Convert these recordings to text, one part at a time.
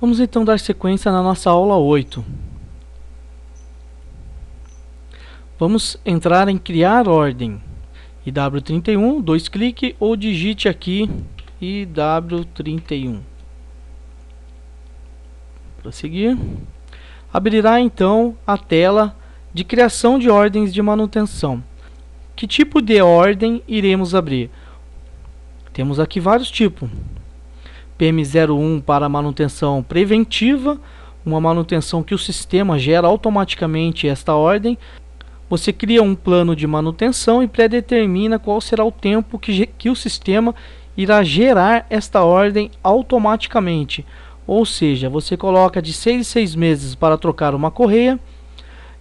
Vamos então dar sequência na nossa aula 8. Vamos entrar em criar ordem. IW31, dois cliques ou digite aqui IW31. Prosseguir. Abrirá então a tela de criação de ordens de manutenção. Que tipo de ordem iremos abrir? Temos aqui vários tipos. PM01 para manutenção preventiva, uma manutenção que o sistema gera automaticamente esta ordem. Você cria um plano de manutenção e predetermina qual será o tempo que o sistema irá gerar esta ordem automaticamente. Ou seja, você coloca de 6 em 6 meses para trocar uma correia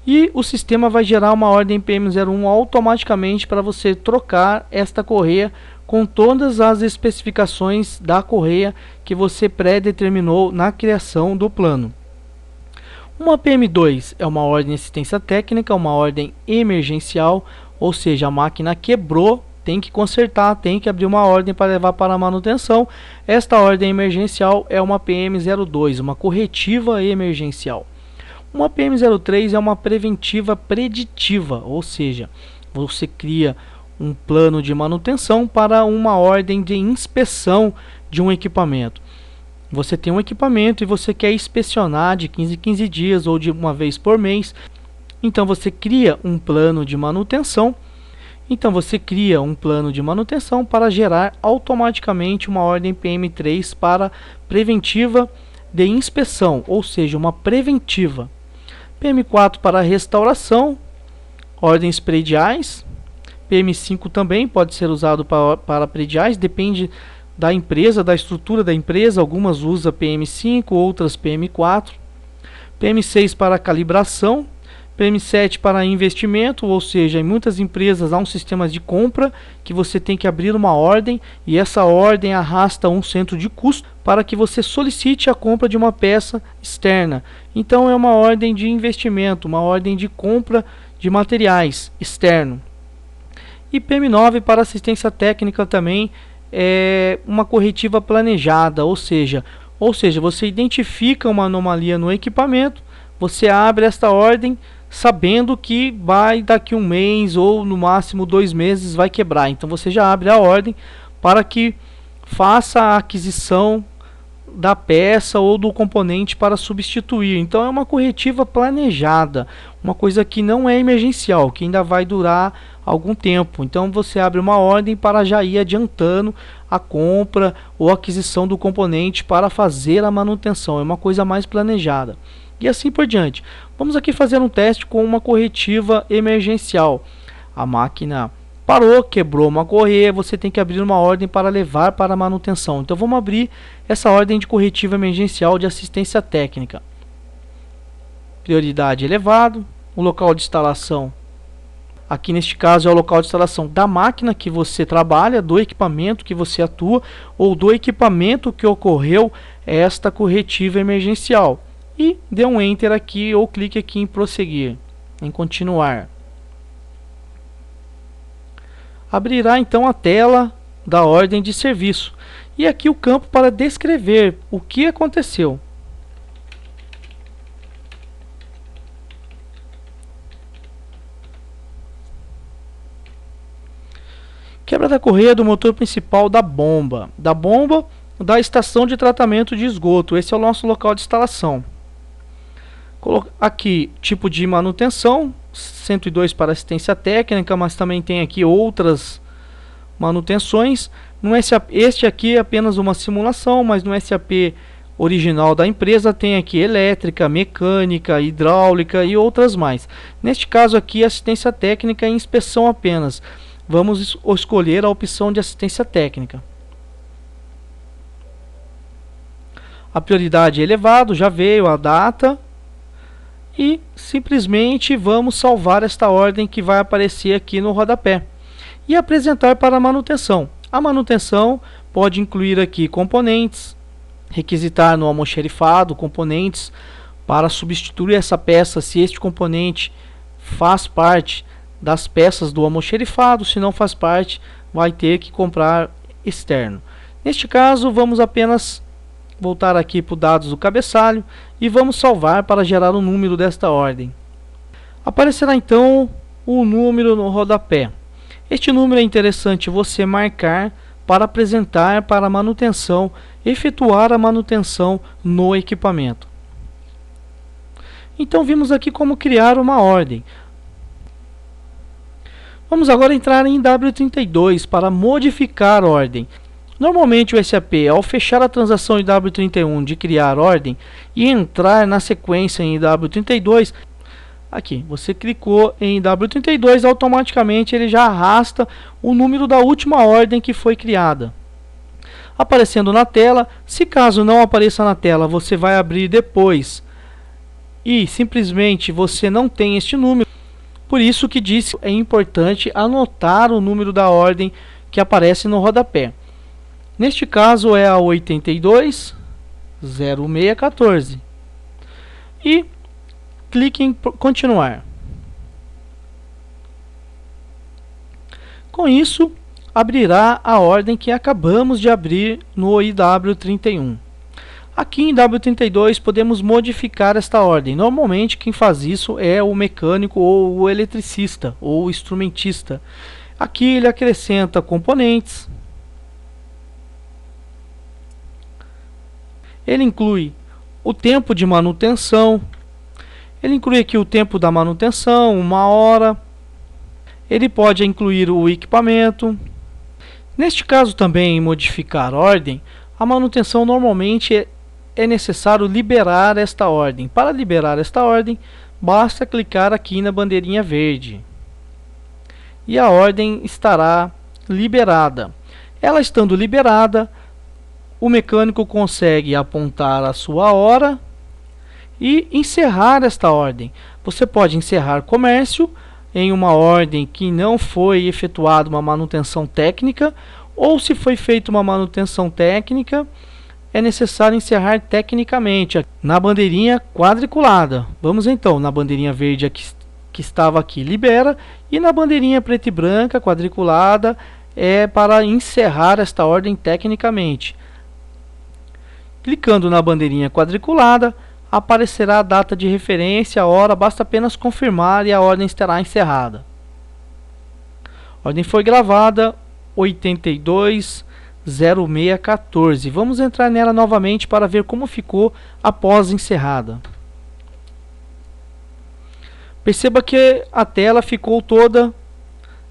e o sistema vai gerar uma ordem PM01 automaticamente para você trocar esta correia com todas as especificações da correia que você pré-determinou na criação do plano. Uma PM2 é uma ordem de assistência técnica, uma ordem emergencial, ou seja, a máquina quebrou, tem que consertar, tem que abrir uma ordem para levar para a manutenção. Esta ordem emergencial é uma PM02, uma corretiva emergencial. Uma PM03 é uma preventiva preditiva, ou seja, você cria um plano de manutenção para uma ordem de inspeção de um equipamento. Você tem um equipamento e você quer inspecionar de 15 em 15 dias ou de uma vez por mês. Então você cria um plano de manutenção. Para gerar automaticamente uma ordem PM3 para preventiva de inspeção, ou seja, uma preventiva. PM4 para restauração, ordens prediais. PM5 também pode ser usado para prediais, depende da empresa, da estrutura da empresa. Algumas usam PM5, outras PM4. PM6 para calibração. PM7 para investimento, ou seja, em muitas empresas há um sistema de compra que você tem que abrir uma ordem e essa ordem arrasta um centro de custo para que você solicite a compra de uma peça externa. Então é uma ordem de investimento, uma ordem de compra de materiais externo. E PM9 para assistência técnica também é uma corretiva planejada, ou seja, você identifica uma anomalia no equipamento, você abre esta ordem sabendo que vai daqui um mês ou no máximo 2 meses vai quebrar. Então você já abre a ordem para que faça a aquisição da peça ou do componente para substituir. Então é uma corretiva planejada, uma coisa que não é emergencial, que ainda vai durar algum tempo. Então você abre uma ordem para já ir adiantando a compra ou aquisição do componente para fazer a manutenção. É uma coisa mais planejada. E assim por diante. Vamos aqui fazer um teste com uma corretiva emergencial. A máquina parou, quebrou uma correia, você tem que abrir uma ordem para levar para a manutenção. Então vamos abrir essa ordem de corretiva emergencial de assistência técnica. Prioridade elevado, o local de instalação. Aqui neste caso é o local de instalação da máquina que você trabalha, do equipamento que você atua ou do equipamento que ocorreu esta corretiva emergencial. E dê um Enter aqui ou clique aqui em prosseguir, em continuar. Abrirá então a tela da ordem de serviço. E aqui o campo para descrever o que aconteceu. Quebra da correia do motor principal da bomba da estação de tratamento de esgoto. Esse é o nosso local de instalação. Aqui, tipo de manutenção, 102 para assistência técnica, mas também tem aqui outras manutenções. Este aqui é apenas uma simulação, mas no SAP original da empresa tem aqui elétrica, mecânica, hidráulica e outras mais. Neste caso aqui, assistência técnica e inspeção apenas. Vamos escolher a opção de assistência técnica. A prioridade é elevado, já veio a data. E simplesmente vamos salvar esta ordem que vai aparecer aqui no rodapé. E apresentar para a manutenção. A manutenção pode incluir aqui componentes, requisitar no almoxerifado componentes para substituir essa peça se este componente faz parte das peças do almoxerifado. Se não faz parte, vai ter que comprar externo. Neste caso, vamos apenas voltar aqui para os dados do cabeçalho e vamos salvar para gerar o número desta ordem. Aparecerá então o número no rodapé. Este número é interessante você marcar para apresentar para a manutenção, efetuar a manutenção no equipamento. Então vimos aqui como criar uma ordem. Vamos agora entrar em W32 para modificar a ordem. Normalmente o SAP, ao fechar a transação em W31 de criar ordem e entrar na sequência em W32, aqui, você clicou em W32, automaticamente ele já arrasta o número da última ordem que foi criada. Aparecendo na tela, se caso não apareça na tela, você vai abrir depois e simplesmente você não tem este número. Por isso que disse é importante anotar o número da ordem que aparece no rodapé. Neste caso é a 820614. E clique em continuar. Com isso, abrirá a ordem que acabamos de abrir no IW31. Aqui em W32 podemos modificar esta ordem. Normalmente quem faz isso é o mecânico ou o eletricista ou o instrumentista. Aqui ele acrescenta componentes. Ele inclui o tempo de manutenção. Ele inclui aqui o tempo da manutenção, 1 hora. Ele pode incluir o equipamento. Neste caso também, em modificar ordem, a manutenção normalmente é necessário liberar esta ordem. Para liberar esta ordem, basta clicar aqui na bandeirinha verde. E a ordem estará liberada. Ela estando liberada, o mecânico consegue apontar a sua hora e encerrar esta ordem. Você pode encerrar comércio em uma ordem que não foi efetuada uma manutenção técnica, ou se foi feita uma manutenção técnica, é necessário encerrar tecnicamente na bandeirinha quadriculada. Vamos então na bandeirinha verde que estava aqui, libera, e na bandeirinha preta e branca quadriculada é para encerrar esta ordem tecnicamente. Clicando na bandeirinha quadriculada, aparecerá a data de referência, a hora, basta apenas confirmar e a ordem estará encerrada. A ordem foi gravada 820614. Vamos entrar nela novamente para ver como ficou após encerrada. Perceba que a tela ficou toda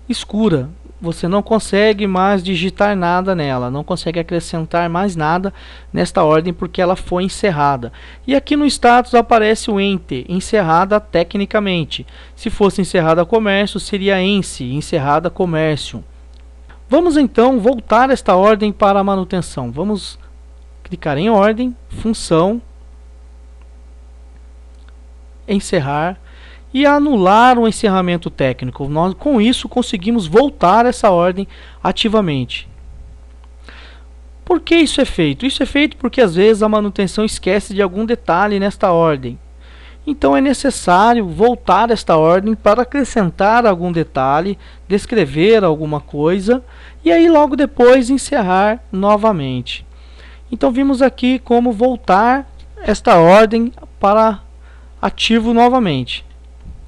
escura. Você não consegue mais digitar nada nela, não consegue acrescentar mais nada nesta ordem porque ela foi encerrada. E aqui no status aparece o ENTE, encerrada tecnicamente. Se fosse encerrada comércio, seria ENCE, encerrada comércio. Vamos então voltar esta ordem para a manutenção. Vamos clicar em ordem, função, encerrar e anular o encerramento técnico. Nós, com isso, conseguimos voltar essa ordem ativamente. Por que isso é feito? Isso é feito porque às vezes a manutenção esquece de algum detalhe nesta ordem. Então é necessário voltar esta ordem para acrescentar algum detalhe, descrever alguma coisa e aí logo depois encerrar novamente. Então vimos aqui como voltar esta ordem para ativo novamente.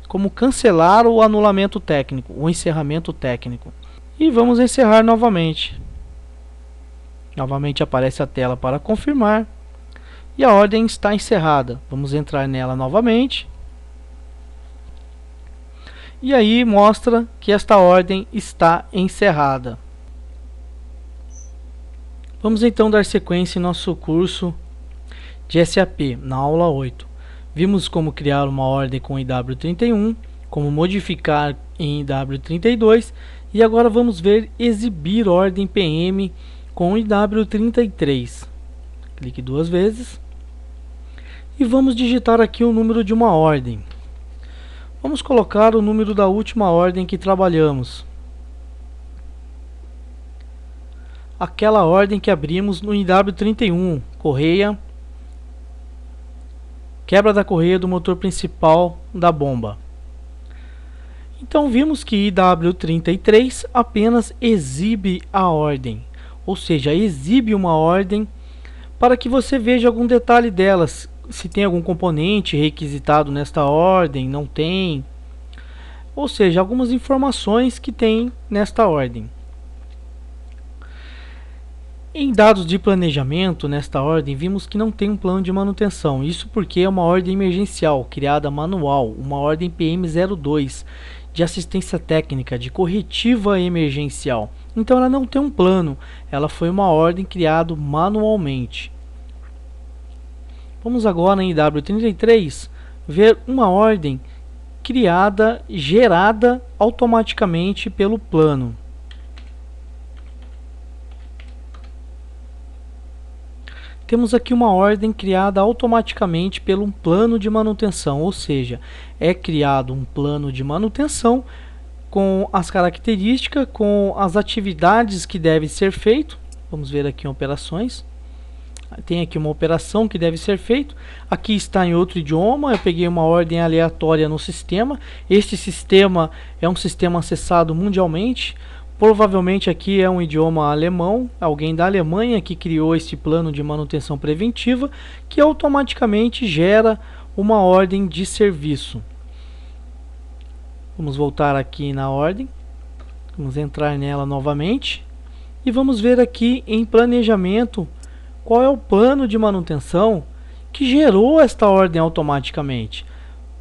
Como cancelar o anulamento técnico, o encerramento técnico. E vamos encerrar novamente. Novamente aparece a tela para confirmar. E a ordem está encerrada. Vamos entrar nela novamente. E aí mostra que esta ordem está encerrada. Vamos então dar sequência em nosso curso de SAP, na aula 8. Vimos como criar uma ordem com IW31, como modificar em IW32 e agora vamos ver exibir ordem PM com IW33. Clique 2 vezes e vamos digitar aqui o número de uma ordem. Vamos colocar o número da última ordem que trabalhamos. Aquela ordem que abrimos no IW31, correia, quebra da correia do motor principal da bomba. Então vimos que IW33 apenas exibe a ordem, ou seja, exibe uma ordem para que você veja algum detalhe delas, se tem algum componente requisitado nesta ordem, não tem, ou seja, algumas informações que tem nesta ordem. Em dados de planejamento, nesta ordem, vimos que não tem um plano de manutenção. Isso porque é uma ordem emergencial, criada manual, uma ordem PM02, de assistência técnica, de corretiva emergencial. Então ela não tem um plano, ela foi uma ordem criada manualmente. Vamos agora em IW33 ver uma ordem criada, gerada automaticamente pelo plano. Temos aqui uma ordem criada automaticamente pelo plano de manutenção, ou seja, é criado um plano de manutenção com as características, com as atividades que deve ser feito. Vamos ver aqui em operações. Tem aqui uma operação que deve ser feita. Aqui está em outro idioma. Eu peguei uma ordem aleatória no sistema. Este sistema é um sistema acessado mundialmente. Provavelmente aqui é um idioma alemão, alguém da Alemanha que criou este plano de manutenção preventiva, que automaticamente gera uma ordem de serviço. Vamos voltar aqui na ordem, vamos entrar nela novamente e vamos ver aqui em planejamento qual é o plano de manutenção que gerou esta ordem automaticamente.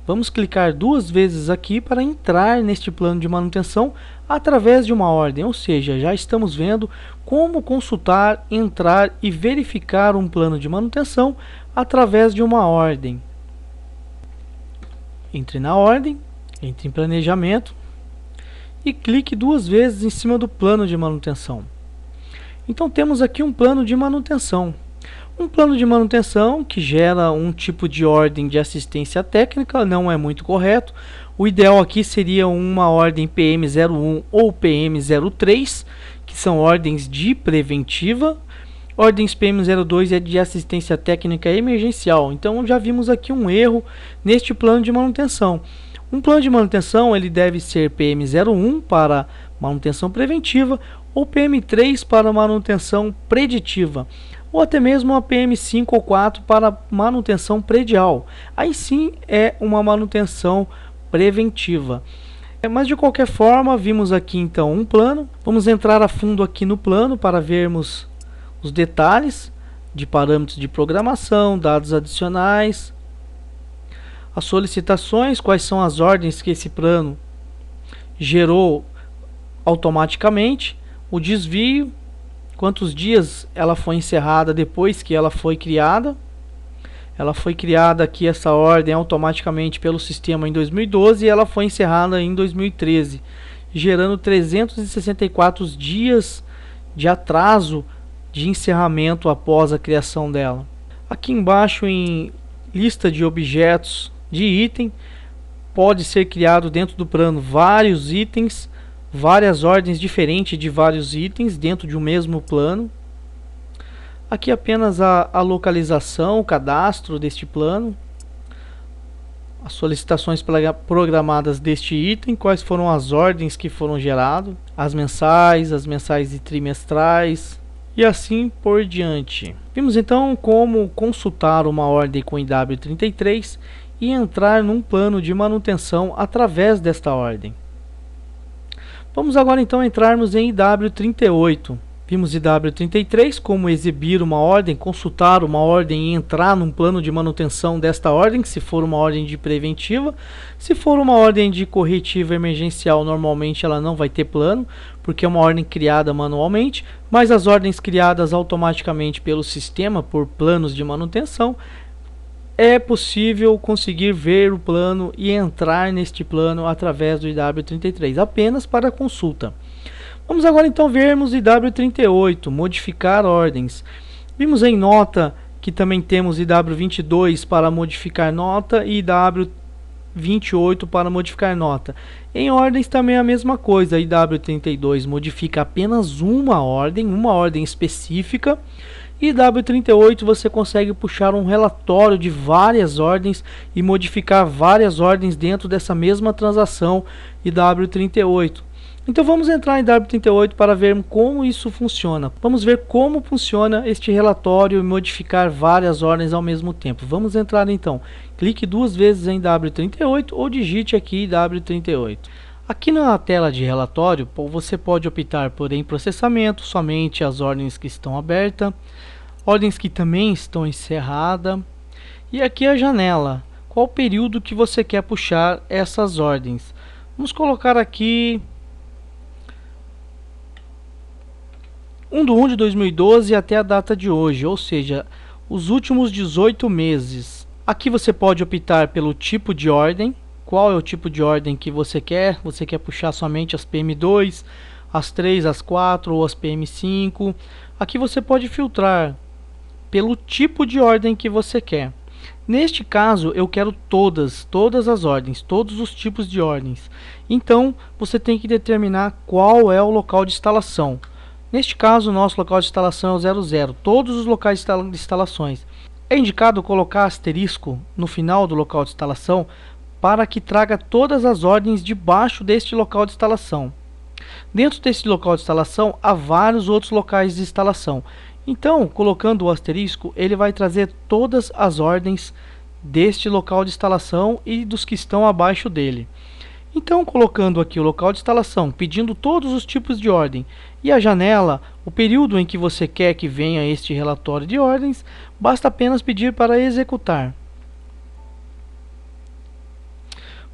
Vamos clicar duas vezes aqui para entrar neste plano de manutenção através de uma ordem, ou seja, já estamos vendo como consultar, entrar e verificar um plano de manutenção através de uma ordem. Entre na ordem, entre em planejamento e clique duas vezes em cima do plano de manutenção. Então temos aqui um plano de manutenção. Um plano de manutenção que gera um tipo de ordem de assistência técnica, não é muito correto. O ideal aqui seria uma ordem PM01 ou PM03, que são ordens de preventiva. Ordens PM02 é de assistência técnica emergencial. Então já vimos aqui um erro neste plano de manutenção. Um plano de manutenção ele deve ser PM01 para manutenção preventiva ou PM3 para manutenção preditiva, ou até mesmo a PM5 ou 4 para manutenção predial. Aí sim é uma manutenção preventiva. Mas de qualquer forma, vimos aqui então um plano. Vamos entrar a fundo aqui no plano para vermos os detalhes de parâmetros de programação, dados adicionais, as solicitações, quais são as ordens que esse plano gerou automaticamente, o desvio, quantos dias ela foi encerrada depois que ela foi criada. Ela foi criada aqui, essa ordem, automaticamente pelo sistema em 2012 e ela foi encerrada em 2013, gerando 364 dias de atraso de encerramento após a criação dela. Aqui embaixo em lista de objetos de item, pode ser criado dentro do plano vários itens, várias ordens diferentes de vários itens dentro de um mesmo plano. Aqui apenas a localização, o cadastro deste plano, as solicitações programadas deste item, quais foram as ordens que foram geradas, as mensais e trimestrais e assim por diante. Vimos então como consultar uma ordem com IW33 e entrar num plano de manutenção através desta ordem. Vamos agora então entrarmos em IW38. Vimos IW33 como exibir uma ordem, consultar uma ordem e entrar num plano de manutenção desta ordem, se for uma ordem de preventiva. Se for uma ordem de corretiva emergencial, normalmente ela não vai ter plano, porque é uma ordem criada manualmente, mas as ordens criadas automaticamente pelo sistema por planos de manutenção, é possível conseguir ver o plano e entrar neste plano através do IW33, apenas para consulta. Vamos agora então vermos IW38, modificar ordens. Vimos em nota que também temos IW22 para modificar nota e IW28 para modificar nota. Em ordens também é a mesma coisa, IW32 modifica apenas uma ordem específica. E IW38 você consegue puxar um relatório de várias ordens e modificar várias ordens dentro dessa mesma transação IW38. Então vamos entrar em W38 para ver como isso funciona. Vamos ver como funciona este relatório e modificar várias ordens ao mesmo tempo. Vamos entrar então. Clique duas vezes em W38 ou digite aqui W38. Aqui na tela de relatório, você pode optar por em processamento, somente as ordens que estão abertas, ordens que também estão encerradas, e aqui a janela, qual o período que você quer puxar essas ordens. Vamos colocar aqui 1/1 de 2012 até a data de hoje, ou seja, os últimos 18 meses. Aqui você pode optar pelo tipo de ordem. Qual é o tipo de ordem que você quer? Você quer puxar somente as PM2, as 3, as 4 ou as PM5? Aqui você pode filtrar pelo tipo de ordem que você quer. Neste caso, eu quero todas as ordens, todos os tipos de ordens. Então, você tem que determinar qual é o local de instalação. Neste caso, o nosso local de instalação é o 00, todos os locais de instalações. É indicado colocar asterisco no final do local de instalação para que traga todas as ordens debaixo deste local de instalação. Dentro deste local de instalação há vários outros locais de instalação. Então, colocando o asterisco, ele vai trazer todas as ordens deste local de instalação e dos que estão abaixo dele. Então, colocando aqui o local de instalação, pedindo todos os tipos de ordem e a janela, o período em que você quer que venha este relatório de ordens, basta apenas pedir para executar.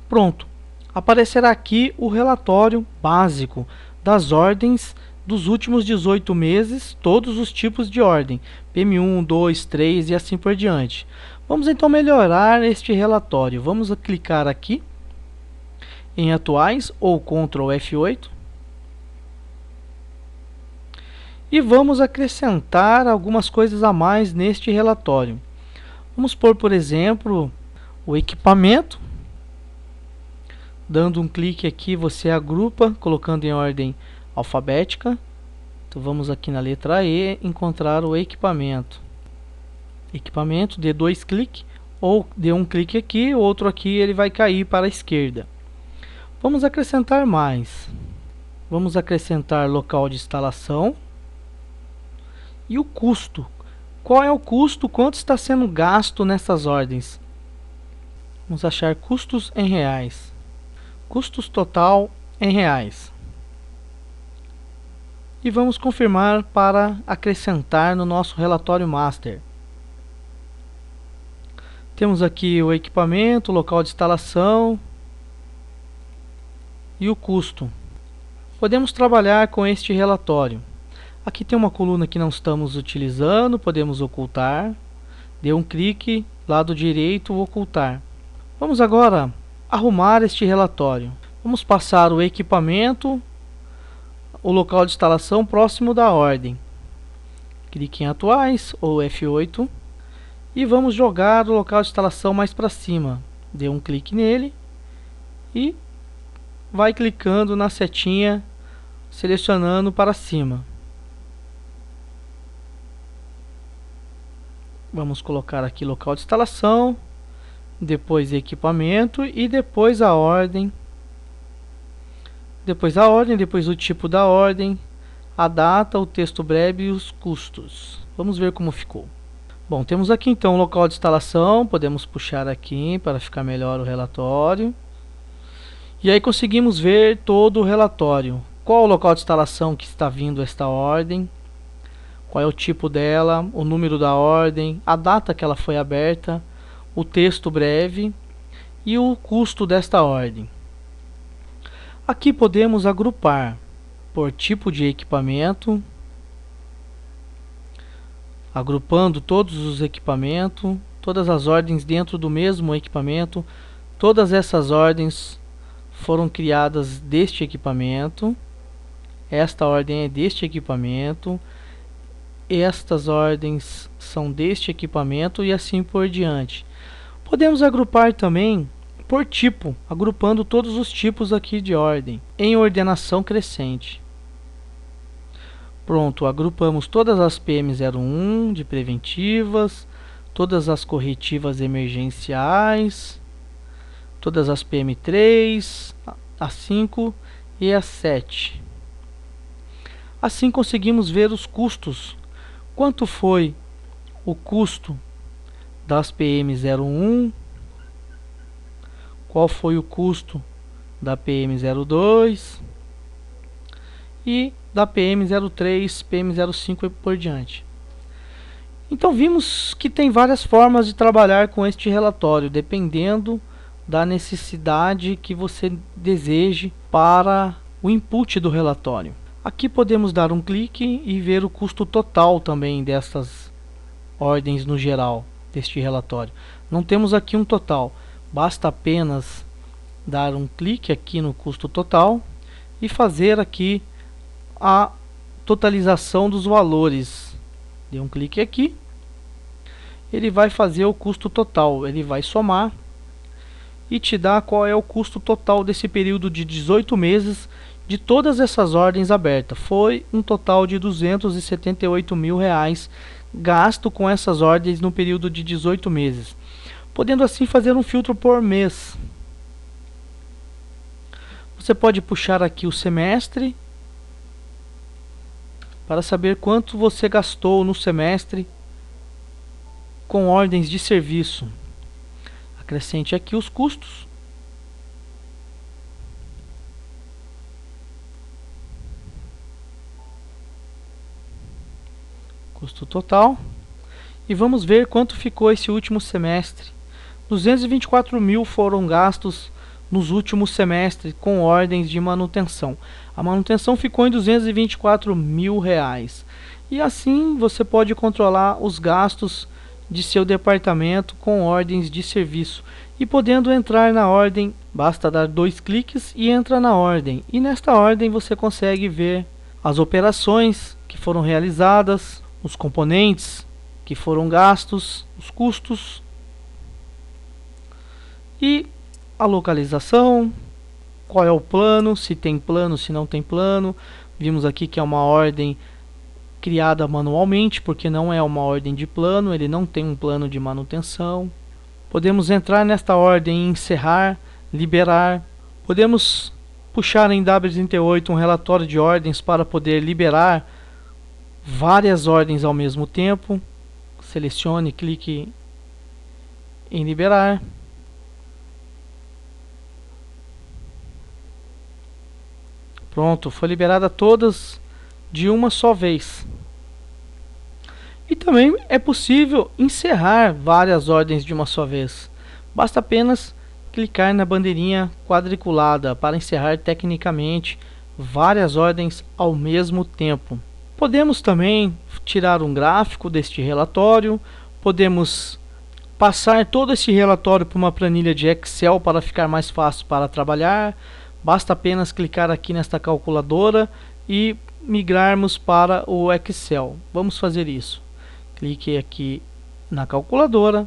Pronto, aparecerá aqui o relatório básico das ordens dos últimos 18 meses, todos os tipos de ordem, PM1, 2, 3 e assim por diante. Vamos então melhorar este relatório. Vamos clicar aqui em atuais ou Ctrl F8 e vamos acrescentar algumas coisas a mais neste relatório. Vamos pôr, por exemplo, o equipamento. Dando um clique aqui, você agrupa, colocando em ordem alfabética. Então vamos aqui na letra E, encontrar o equipamento. Equipamento, dê dois cliques, ou dê um clique aqui, outro aqui, ele vai cair para a esquerda. Vamos acrescentar mais. Vamos acrescentar local de instalação e o custo. Qual é o custo? Quanto está sendo gasto nessas ordens? Vamos achar custos em reais. Custos total em reais. E vamos confirmar para acrescentar no nosso relatório master. Temos aqui o equipamento, o local de instalação e o custo. Podemos trabalhar com este relatório. Aqui tem uma coluna que não estamos utilizando, podemos ocultar. Dê um clique, lado direito, ocultar. Vamos agora arrumar este relatório. Vamos passar o equipamento, o local de instalação próximo da ordem. Clique em atuais ou F8 e vamos jogar o local de instalação mais para cima. Dê um clique nele e vai clicando na setinha, selecionando para cima. Vamos colocar aqui local de instalação, depois equipamento e depois a ordem. Depois a ordem, depois o tipo da ordem, a data, o texto breve e os custos. Vamos ver como ficou. Bom, temos aqui então o local de instalação, podemos puxar aqui para ficar melhor o relatório. E aí conseguimos ver todo o relatório. Qual o local de instalação que está vindo esta ordem, qual é o tipo dela, o número da ordem, a data que ela foi aberta, o texto breve e o custo desta ordem. Aqui podemos agrupar por tipo de equipamento, agrupando todos os equipamentos, todas as ordens dentro do mesmo equipamento. Todas essas ordens foram criadas deste equipamento. Esta ordem é deste equipamento. Estas ordens são deste equipamento e assim por diante. Podemos agrupar também por tipo, agrupando todos os tipos aqui de ordem, em ordenação crescente. Pronto, agrupamos todas as PM01 de preventivas, todas as corretivas emergenciais, todas as PM3, a 5 e a 7. Assim conseguimos ver os custos. Quanto foi o custo das PM01? Qual foi o custo da PM02? E da PM03, PM05 e por diante. Então vimos que tem várias formas de trabalhar com este relatório, dependendo da necessidade que você deseje para o input do relatório. Aqui podemos dar um clique e ver o custo total também dessas ordens no geral deste relatório. Não temos aqui um total, basta apenas dar um clique aqui no custo total e fazer aqui a totalização dos valores. Dê um clique aqui, ele vai fazer o custo total, ele vai somar e te dá qual é o custo total desse período de 18 meses de todas essas ordens abertas. Foi um total de R$278 mil gasto com essas ordens no período de 18 meses, podendo assim fazer um filtro por mês. Você pode puxar aqui o semestre para saber quanto você gastou no semestre com ordens de serviço. Acrescente aqui os custos. Custo total. E vamos ver quanto ficou esse último semestre. 224 mil foram gastos nos últimos semestres com ordens de manutenção. A manutenção ficou em R$224 mil. E assim você pode controlar os gastos de seu departamento com ordens de serviço. E podendo entrar na ordem, basta dar 2 cliques e entra na ordem. E nesta ordem você consegue ver as operações que foram realizadas, os componentes que foram gastos, os custos e a localização, qual é o plano, se tem plano, se não tem plano. Vimos aqui que é uma ordem criada manualmente, porque não é uma ordem de plano, ele não tem um plano de manutenção. Podemos entrar nesta ordem e encerrar, liberar. Podemos puxar em W38 um relatório de ordens para poder liberar várias ordens ao mesmo tempo. Selecione, clique em liberar. Pronto, foi liberada todas de uma só vez. E também é possível encerrar várias ordens de uma só vez. Basta apenas clicar na bandeirinha quadriculada para encerrar tecnicamente várias ordens ao mesmo tempo. Podemos também tirar um gráfico deste relatório, podemos passar todo esse relatório para uma planilha de Excel para ficar mais fácil para trabalhar. Basta apenas clicar aqui nesta calculadora e migrarmos para o Excel. Vamos fazer isso. Clique aqui na calculadora.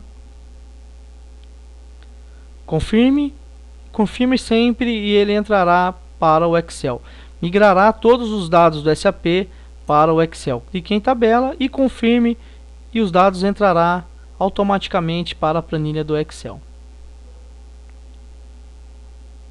Confirme sempre e ele entrará para o Excel. Migrará todos os dados do SAP para o Excel. Clique em tabela e confirme e os dados entrará automaticamente para a planilha do Excel.